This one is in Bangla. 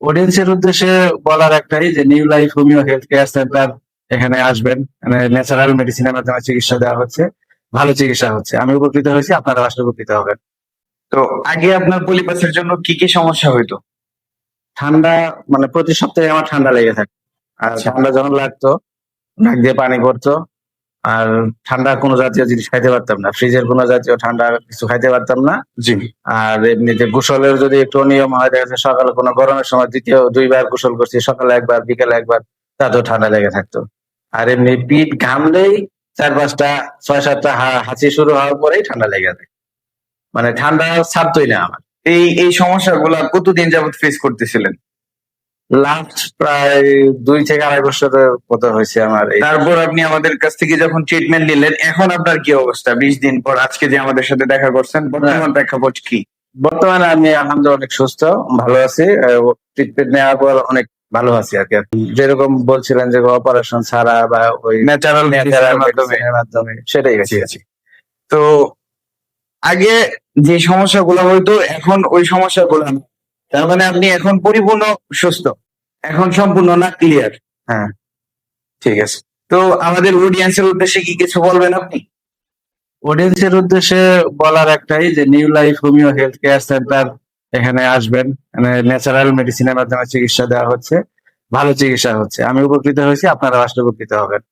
অডিয়েন্সের উদ্দেশ্যে বলার একটাই যে new life homeo health care centre এখানে আসবেন। ন্যাচারাল মেডিসিনের মাধ্যমে চিকিৎসা দেওয়া হচ্ছে, ভালো চিকিৎসা হচ্ছে। আমি উপকৃত হয়েছি, আপনারা আসলে উপকৃত হবেন। তো আগে আপনার পলিপাসের জন্য কি কি সমস্যা হইতো? ঠান্ডা, মানে প্রতি সপ্তাহে আমার ঠান্ডা লেগে থাকে। আর আচ্ছা। ঠান্ডা যখন লাগতো নাক দিয়ে পানি পড়তো। আর ঠান্ডা কোনো জাতীয় জিনিস খাইতে পারতাম না, ফ্রিজের কোনো জাতীয় ঠান্ডা কিছু খাইতে পারতাম না। জি। আর এমনিতে গোসলের যদি একটু অনিয়ম হয়, দেখা যাচ্ছে সকালে কোনো গরমের সময় দ্বিতীয় দুইবার গোসল করছি, সকালে একবার বিকেলে একবার, তাতেও ঠান্ডা লেগে থাকতো। আর এমনি পিঠ ঘামলেই 4-5টা 6-7টা হাঁচি শুরু হওয়ার পরেই ঠান্ডা লেগে যায়। মানে ঠান্ডা ছাড়তোই না আমার। এই সমস্যাগুলো কতদিন যাবত ফেস করতেছিলেন? লাস্ট প্রায় 2 থেকে 2.5 বছরের মতো হয়েছে আমার এই। তারপর আপনি আমাদের কাছ থেকে যখন ট্রিটমেন্ট নিলেন, এখন আপনার কি অবস্থা? 20 দিন পর আজকে যে আমাদের সাথে দেখা করছেন, বর্তমান প্রেক্ষাপট কি? বর্তমানে আমি আলহামদুলিল্লাহ অনেক সুস্থ, ভালো আছি। ট্রিটমেন্ট নেওয়ার পর অনেক ভালো আছি আর কি। যেরকম বলছিলেন যে অপারেশন ছাড়া বা ওই ন্যাচারাল মেডিসিনের মাধ্যমে, সেটাই গেছি। তো আগে যে সমস্যাগুলো হইতো এখন ওই সমস্যাগুলো নেই। তার মানে আপনি এখন পরিপূর্ণ সুস্থ, এখন সম্পূর্ণ না ক্লিয়ার? হ্যাঁ, ঠিক আছে। তো আমাদের অডিয়েন্সের উদ্দেশ্যে কি কিছু বলবেন আপনি? অডিয়েন্সের উদ্দেশ্যে বলার একটাই যে new life homeo health care centre এখানে আসবেন। ন্যাচারাল মেডিসিনের মাধ্যমে চিকিৎসা দেওয়া হচ্ছে, ভালো চিকিৎসা হচ্ছে। আমি উপকৃত হয়েছি, আপনারা আসলে উপকৃত হবেন।